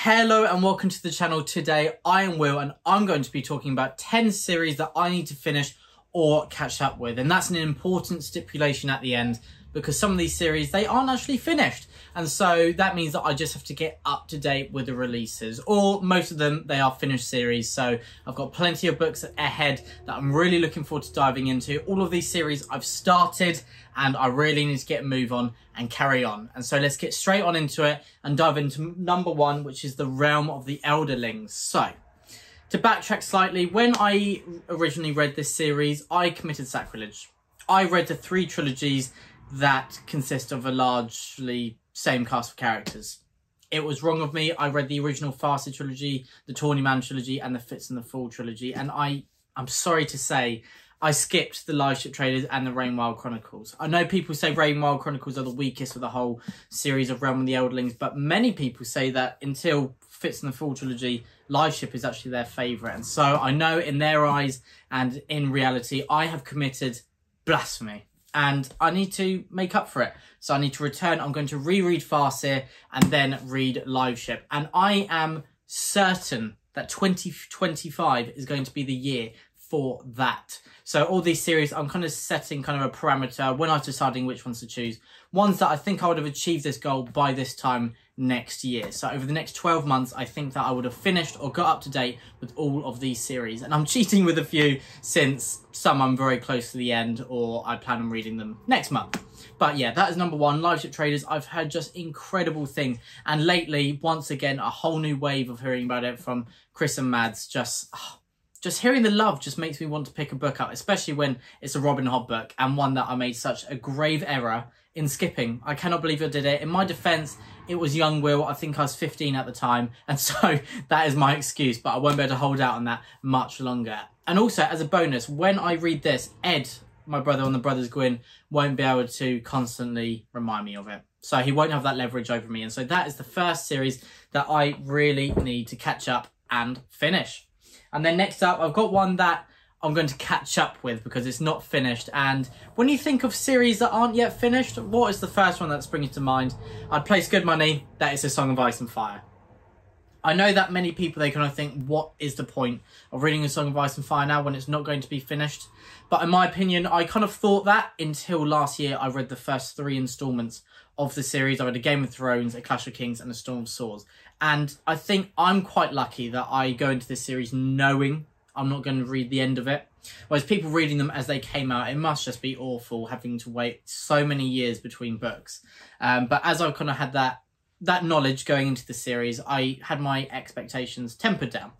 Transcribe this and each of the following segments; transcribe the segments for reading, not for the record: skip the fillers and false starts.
Hello and welcome to the channel. Today I am Will and I'm going to be talking about 10 series that I need to finish or catch up with, and that's an important stipulation at the end because some of these series, they aren't actually finished, and so that means that I just have to get up to date with the releases, or most of them they are finished series. So I've got plenty of books ahead that I'm really looking forward to diving into. All of these series I've started and I really need to get a move on and carry on, and so let's get straight on into it and dive into number one, which is the Realm of the Elderlings. So to backtrack slightly, when I originally read this series, I committed sacrilege. I read the 3 trilogies that consist of a largely same cast of characters. It was wrong of me. I read the original Farsi trilogy, the Tawny Man trilogy, and the Fitz and the Fool trilogy, and I'm sorry to say, I skipped the Live Ship Traders and the Rainwild Chronicles. I know people say Rainwild Chronicles are the weakest of the whole series of Realm of the Elderlings, but many people say that until Fitz and the Fool trilogy, Live Ship is actually their favourite. And so I know in their eyes and in reality, I have committed blasphemy and I need to make up for it. So I need to return. I'm going to reread Farsi and then read Live Ship. And I am certain that 2025 is going to be the year for that. So all these series, I'm kind of setting kind of a parameter when I was deciding which ones to choose. Ones that I think I would have achieved this goal by this time next year. So over the next 12 months, I think that I would have finished or got up to date with all of these series. And I'm cheating with a few since some I'm very close to the end or I plan on reading them next month. But yeah, that is number one, Live Ship Traders. I've heard just incredible things. And lately, once again, a whole new wave of hearing about it from Chris and Mads. Just hearing the love just makes me want to pick a book up, especially when it's a Robin Hood book and one that I made such a grave error in skipping. I cannot believe I did it. In my defence, it was young Will. I think I was 15 at the time, and so that is my excuse, but I won't be able to hold out on that much longer. And also, as a bonus, when I read this, Ed, my brother on the Brothers Gwyn, won't be able to constantly remind me of it. So he won't have that leverage over me, and so that is the first series that I really need to catch up and finish. And then next up, I've got one that I'm going to catch up with because it's not finished. And when you think of series that aren't yet finished, what is the first one that springs to mind? I'd place good money that it's A Song of Ice and Fire. I know that many people, they kind of think, what is the point of reading A Song of Ice and Fire now when it's not going to be finished? But in my opinion, I kind of thought that until last year I read the first 3 installments of the series. I read A Game of Thrones, A Clash of Kings, and A Storm of Swords. And I think I'm quite lucky that I go into this series knowing I'm not going to read the end of it. Whereas people reading them as they came out, it must just be awful having to wait so many years between books. But as I've kind of had that knowledge going into the series, I had my expectations tempered down.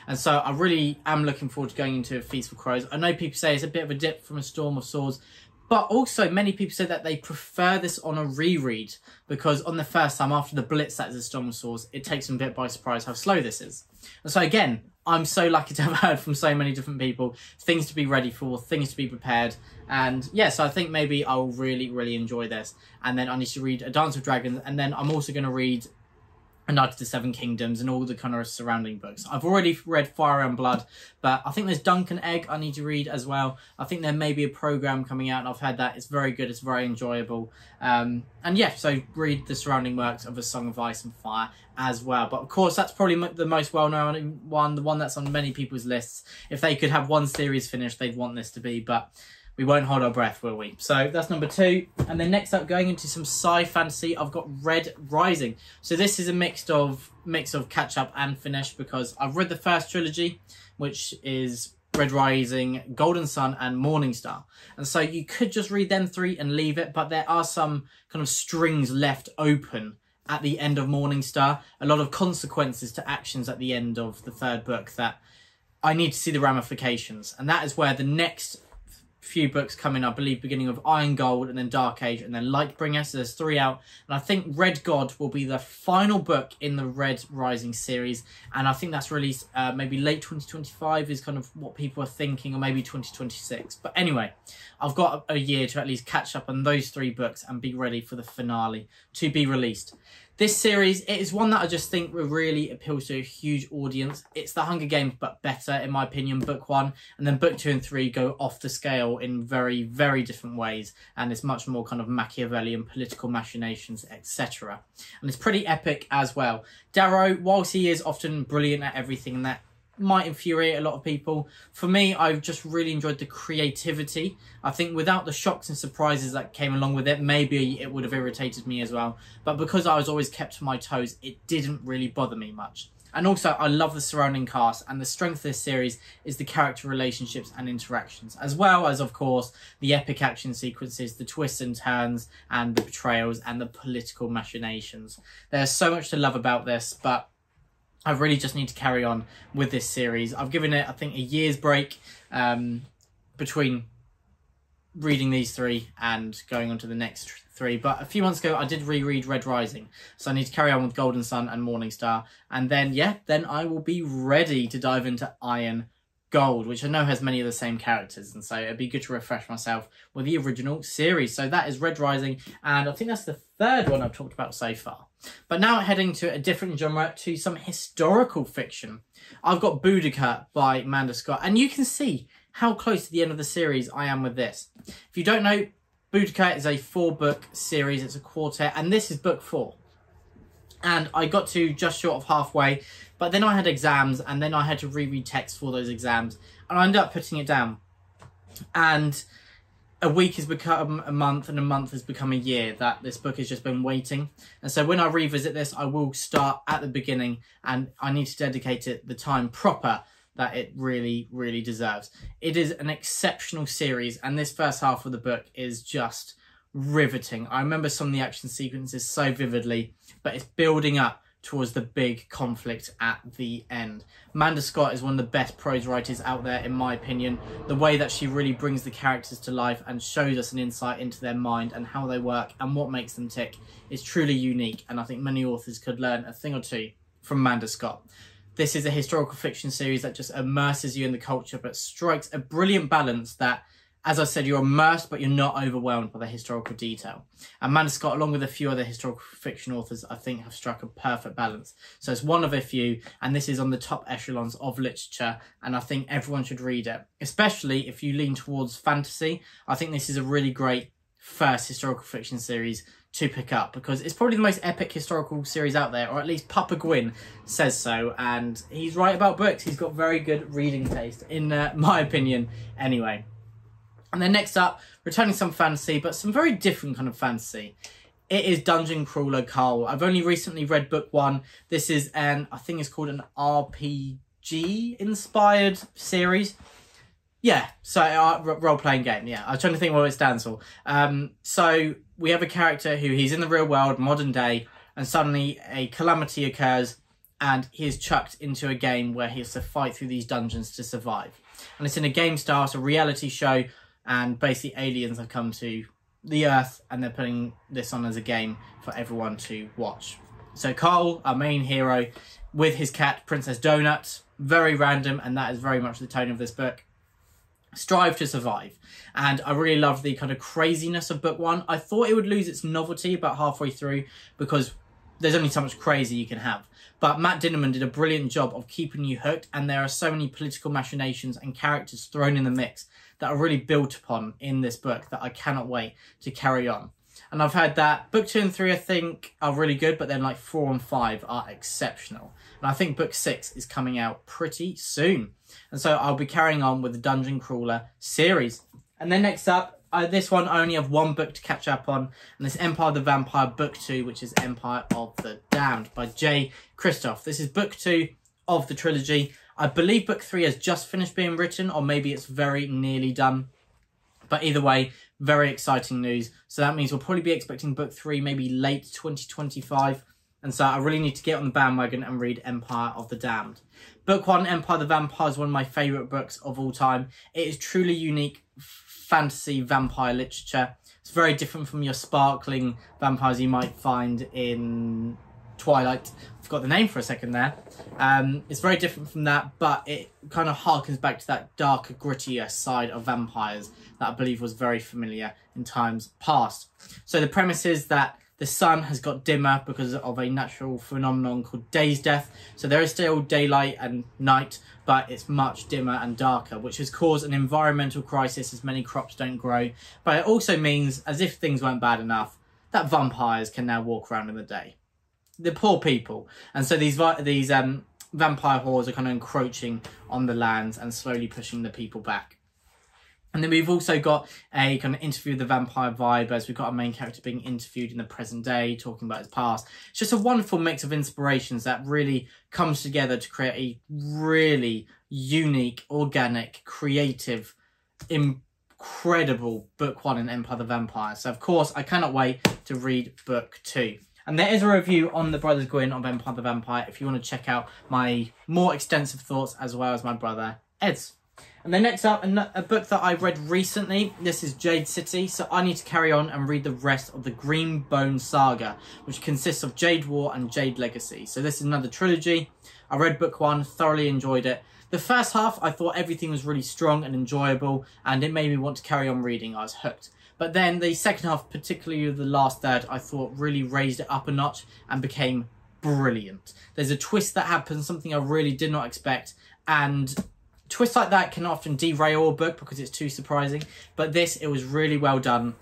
And so I really am looking forward to going into A Feast for Crows. I know people say it's a bit of a dip from A Storm of Swords, but also many people say that they prefer this on a reread because on the first time, after the blitz that is A Storm of Swords, it takes them a bit by surprise how slow this is. And so again, I'm so lucky to have heard from so many different people, things to be ready for, things to be prepared. And yeah, so I think maybe I'll really, really enjoy this. And then I need to read A Dance of Dragons. And then I'm also going to read A Knight of the Seven Kingdoms and all the kind of surrounding books. I've already read Fire and Blood, but I think there's Dunk and Egg I need to read as well. I think there may be a programme coming out and I've heard that. It's very good. It's very enjoyable. And yeah, so read the surrounding works of A Song of Ice and Fire as well. But of course, that's probably the most well-known one, the one that's on many people's lists. If they could have one series finished, they'd want this to be, but we won't hold our breath, will we? So that's number 2. And then next up, going into some sci fantasy, I've got Red Rising. So this is a mix of catch up and finish because I've read the first trilogy, which is Red Rising, Golden Sun, and Morning Star. And so you could just read them 3 and leave it, but there are some kind of strings left open at the end of Morning Star. A lot of consequences to actions at the end of the 3rd book that I need to see the ramifications. And that is where the next few books come in, I believe, beginning of Iron Gold and then Dark Age and then Lightbringer. So there's 3 out. And I think Red God will be the final book in the Red Rising series. And I think that's released maybe late 2025 is kind of what people are thinking, or maybe 2026. But anyway, I've got a year to at least catch up on those 3 books and be ready for the finale to be released. This series, it is one that I just think really appeals to a huge audience. It's the Hunger Games, but better, in my opinion, book 1. And then book 2 and 3 go off the scale in very, very different ways. And it's much more kind of Machiavellian political machinations, etc. And it's pretty epic as well. Darrow, whilst he is often brilliant at everything, and that might infuriate a lot of people, for me, I've just really enjoyed the creativity. I think without the shocks and surprises that came along with it, maybe it would have irritated me as well. But because I was always kept to my toes, it didn't really bother me much. And also, I love the surrounding cast, and the strength of this series is the character relationships and interactions, as well as, of course, the epic action sequences, the twists and turns, and the betrayals, and the political machinations. There's so much to love about this, but I really just need to carry on with this series. I've given it, I think, a year's break between reading these 3 and going on to the next 3. But a few months ago, I did reread Red Rising. So I need to carry on with Golden Sun and Morning Star. And then, yeah, then I will be ready to dive into Iron Gold, which I know has many of the same characters. And so it'd be good to refresh myself with the original series. So that is Red Rising. And I think that's the 3rd one I've talked about so far. But now heading to a different genre, to some historical fiction. I've got Boudica by Amanda Scott, and you can see how close to the end of the series I am with this. If you don't know, Boudica is a 4-book series, it's a quartet, and this is book 4. And I got to just short of halfway, but then I had exams, and then I had to reread text for those exams, and I ended up putting it down. And a week has become a month, and a month has become a year that this book has just been waiting. And so when I revisit this, I will start at the beginning, and I need to dedicate it the time proper that it really, really deserves. It is an exceptional series, and this first half of the book is just riveting. I remember some of the action sequences so vividly, but it's building up towards the big conflict at the end. Amanda Scott is one of the best prose writers out there, in my opinion. The way that she really brings the characters to life and shows us an insight into their mind and how they work and what makes them tick is truly unique, and I think many authors could learn a thing or two from Amanda Scott. This is a historical fiction series that just immerses you in the culture, but strikes a brilliant balance that, as I said, you're immersed, but you're not overwhelmed by the historical detail. And Amanda Scott, along with a few other historical fiction authors, I think have struck a perfect balance. So it's one of a few, and this is on the top echelons of literature, and I think everyone should read it. Especially if you lean towards fantasy, I think this is a really great first historical fiction series to pick up, because it's probably the most epic historical series out there, or at least Papa Gwyn says so, and he's right about books. He's got very good reading taste, in my opinion, anyway. And then next up, returning some fantasy, but some very different kind of fantasy. It is Dungeon Crawler Carl. I've only recently read book 1. This is I think it's called an RPG-inspired series. Yeah, so role-playing game, yeah. I was trying to think what it stands for. So we have a character who he's in the real world, modern day, and suddenly a calamity occurs and he is chucked into a game where he has to fight through these dungeons to survive. And it's in a game style, it's a reality show, and basically aliens have come to the Earth and they're putting this on as a game for everyone to watch. So Carl, our main hero, with his cat, Princess Donut, very random, and that is very much the tone of this book, strive to survive. And I really love the kind of craziness of book 1. I thought it would lose its novelty about halfway through because there's only so much crazy you can have. But Matt Dinnerman did a brilliant job of keeping you hooked, and there are so many political machinations and characters thrown in the mix that are really built upon in this book that I cannot wait to carry on. And I've heard that book 2 and 3, I think, are really good, but then like 4 and 5 are exceptional. And I think book 6 is coming out pretty soon. And so I'll be carrying on with the Dungeon Crawler series. And then next up, this one I only have 1 book to catch up on, and it's Empire of the Vampire book 2, which is Empire of the Damned by J. Kristoff. This is book 2 of the trilogy. I believe book 3 has just finished being written, or maybe it's very nearly done. But either way, very exciting news. So that means we'll probably be expecting book 3 maybe late 2025. And so I really need to get on the bandwagon and read Empire of the Damned. Book 1, Empire of the Vampire, is one of my favourite books of all time. It is truly unique fantasy vampire literature. It's very different from your sparkling vampires you might find in Twilight. I forgot the name for a second there. It's very different from that, but it kind of harkens back to that darker, grittier side of vampires that I believe was very familiar in times past. So the premise is that The sun has got dimmer because of a natural phenomenon called day's death. So there is still daylight and night, but it's much dimmer and darker, which has caused an environmental crisis as many crops don't grow. But it also means, as if things weren't bad enough, that vampires can now walk around in the day. The poor people. And so these vampire hordes are kind of encroaching on the lands and slowly pushing the people back. And then we've also got a kind of interview with the vampire vibe, as we've got a main character being interviewed in the present day, talking about his past. It's just a wonderful mix of inspirations that really comes together to create a really unique, organic, creative, incredible book 1 in Empire of the Vampire. So, of course, I cannot wait to read book 2. And there is a review on the Brothers Gwyn of Empire of the Vampire if you want to check out my more extensive thoughts, as well as my brother Ed's. And then next up, a book that I read recently. This is Jade City, so I need to carry on and read the rest of the Green Bone Saga, which consists of Jade War and Jade Legacy. So this is another trilogy. I read book 1, thoroughly enjoyed it. The first half, I thought everything was really strong and enjoyable, and it made me want to carry on reading. I was hooked. But then the second half, particularly the last third, I thought really raised it up a notch and became brilliant. There's a twist that happens, something I really did not expect, and twists like that can often derail a book because it's too surprising. But this, it was really well done,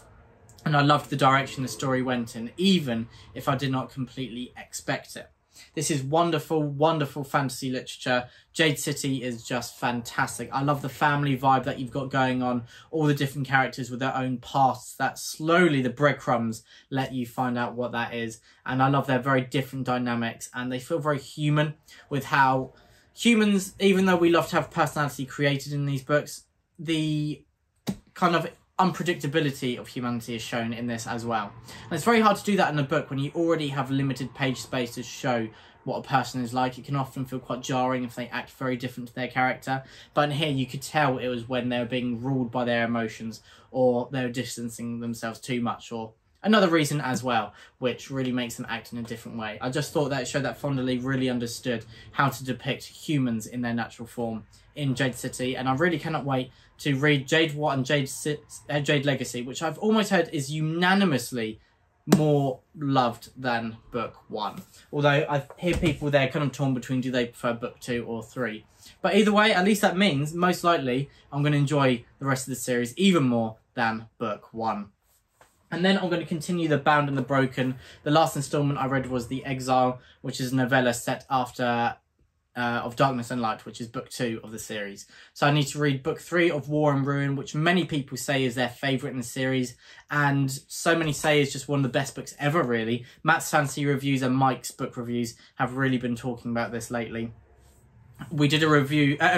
and I loved the direction the story went in, even if I did not completely expect it. This is wonderful, wonderful fantasy literature. Jade City is just fantastic. I love the family vibe that you've got going on. All the different characters with their own pasts that slowly the breadcrumbs let you find out what that is. And I love their very different dynamics. And they feel very human with how humans, even though we love to have personality created in these books, the kind of unpredictability of humanity is shown in this as well. And it's very hard to do that in a book when you already have limited page space to show what a person is like. It can often feel quite jarring if they act very different to their character. But in here, you could tell it was when they were being ruled by their emotions, or they were distancing themselves too much, or another reason as well, which really makes them act in a different way. I just thought that it showed that Fondely really understood how to depict humans in their natural form in Jade City, and I really cannot wait to read Jade War and Jade Legacy, which I've almost heard is unanimously more loved than book 1. Although I hear people there kind of torn between do they prefer book 2 or 3. But either way, at least that means most likely I'm going to enjoy the rest of the series even more than book 1. And then I'm going to continue the Bound and the Broken. The last instalment I read was The Exile, which is a novella set after of Darkness and Light, which is book 2 of the series. So I need to read book 3 of War and Ruin, which many people say is their favourite in the series, and so many say is just one of the best books ever, really. Matt's fancy reviews and Mike's book reviews have really been talking about this lately. We did a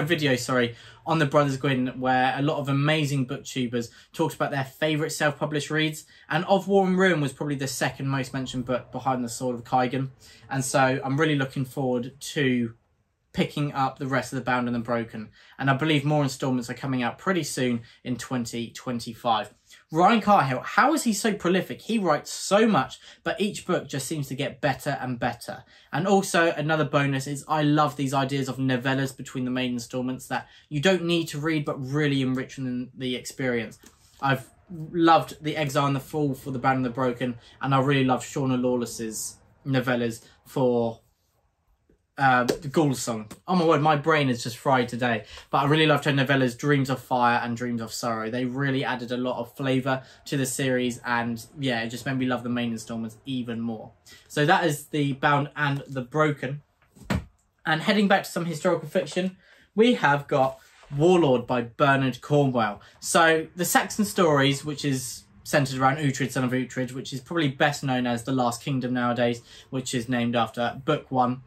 video on the Brothers Gwyn, where a lot of amazing booktubers talked about their favourite self-published reads, and Of War and Ruin was probably the second most mentioned book behind the Sword of Kaigan. And so I'm really looking forward to picking up the rest of the Bound and the Broken, and I believe more instalments are coming out pretty soon in 2025. Ryan Cahill, how is he so prolific? He writes so much, but each book just seems to get better and better. And also another bonus is I love these ideas of novellas between the main instalments that you don't need to read but really enrich the experience. I've loved The Exile and the Fall for the Bound and the Broken, and I really love Shauna Lawless's novellas for the Ghoul Song. Oh my word, my brain is just fried today. But I really loved her novellas Dreams of Fire and Dreams of Sorrow. They really added a lot of flavour to the series, and yeah, it just made me love the main instalments even more. So that is the Bound and the Broken. And heading back to some historical fiction, we have got Warlord by Bernard Cornwell. So the Saxon Stories, which is centred around Uhtred, son of Uhtred, which is probably best known as The Last Kingdom nowadays, which is named after book 1.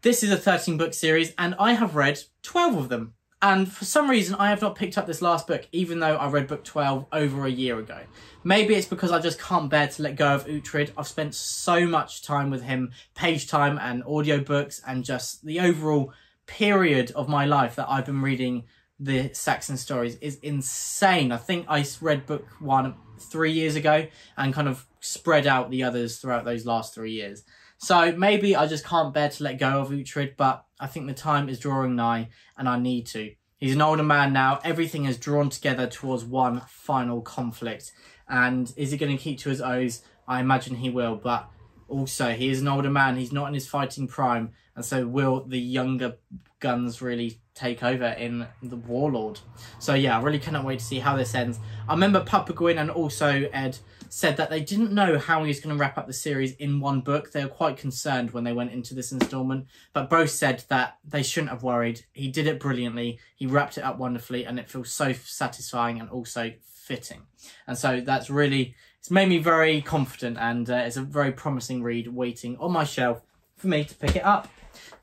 This is a 13-book series, and I have read 12 of them. And for some reason, I have not picked up this last book, even though I read book 12 over a year ago. Maybe it's because I just can't bear to let go of Uhtred. I've spent so much time with him, page time and audiobooks, and just the overall period of my life that I've been reading the Saxon Stories is insane. I think I read book 1 3 years ago and kind of spread out the others throughout those last 3 years. So maybe I just can't bear to let go of Uhtred, but I think the time is drawing nigh and I need to. He's an older man now. Everything is drawn together towards one final conflict. And is he going to keep to his oaths? I imagine he will, but also he is an older man. He's not in his fighting prime. And so will the younger guns really take over in the Warlord? So yeah, I really cannot wait to see how this ends. I remember Papa Gwyn and also Ed said that they didn't know how he was going to wrap up the series in one book. They were quite concerned when they went into this installment, but both said that they shouldn't have worried. He did it brilliantly. He wrapped it up wonderfully, and it feels so satisfying and also fitting. And so that's really, it's made me very confident, and it's a very promising read waiting on my shelf for me to pick it up.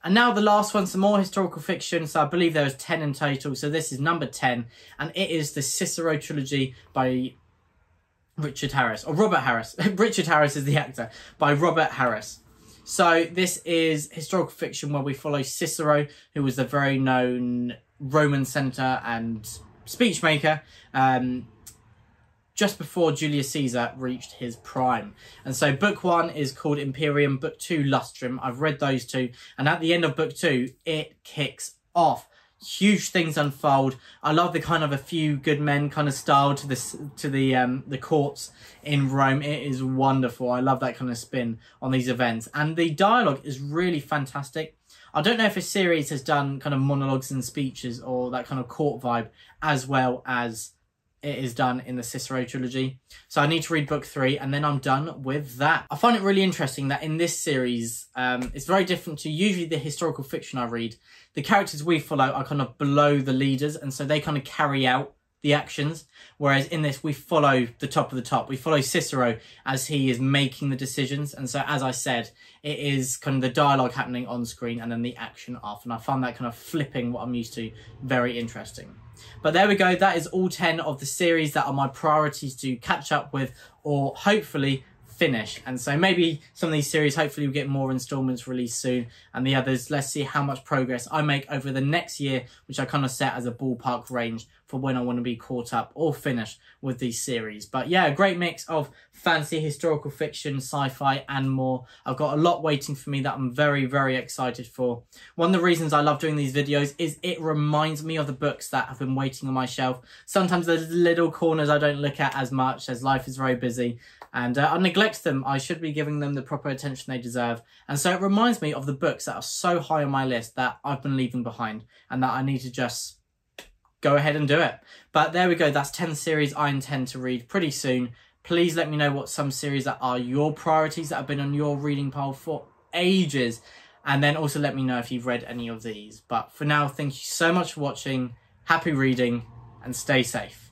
And now the last one, some more historical fiction. So I believe there was 10 in total. So this is number 10, and it is the Cicero Trilogy by Richard Harris, or Robert Harris. Richard Harris is the actor, by Robert Harris. So this is historical fiction where we follow Cicero, who was a very known Roman senator and speechmaker, just before Julius Caesar reached his prime. And so book 1 is called Imperium, book 2 Lustrum. I've read those two, and at the end of book 2 it kicks off. Huge things unfold. I love the kind of A Few Good Men kind of style to this, to the courts in Rome. It is wonderful. I love that kind of spin on these events, and the dialogue is really fantastic. I don't know if a series has done kind of monologues and speeches or that kind of court vibe as well as it is done in the Cicero Trilogy. So I need to read book 3 and then I'm done with that. I find it really interesting that in this series, it's very different to usually the historical fiction I read. The characters we follow are kind of below the leaders, and so they kind of carry out the actions. Whereas in this, we follow the top of the top. We follow Cicero as he is making the decisions. And so, as I said, it is kind of the dialogue happening on screen and then the action off. And I find that kind of flipping what I'm used to very interesting. But there we go. That is all 10 of the series that are my priorities to catch up with, or hopefully finish. And so maybe some of these series, hopefully we'll get more installments released soon, and the others, let's see how much progress I make over the next year, which I kind of set as a ballpark range for when I want to be caught up or finished with these series. But yeah, a great mix of fantasy, historical fiction, sci-fi and more. I've got a lot waiting for me that I'm very, very excited for. One of the reasons I love doing these videos is it reminds me of the books that have been waiting on my shelf. Sometimes there's little corners I don't look at as much as life is very busy, and I neglect them. I should be giving them the proper attention they deserve. And so it reminds me of the books that are so high on my list that I've been leaving behind and that I need to just go ahead and do it. But there we go. That's 10 series I intend to read pretty soon. Please let me know what some series that are your priorities that have been on your reading pile for ages. And then also let me know if you've read any of these. But for now, thank you so much for watching. Happy reading and stay safe.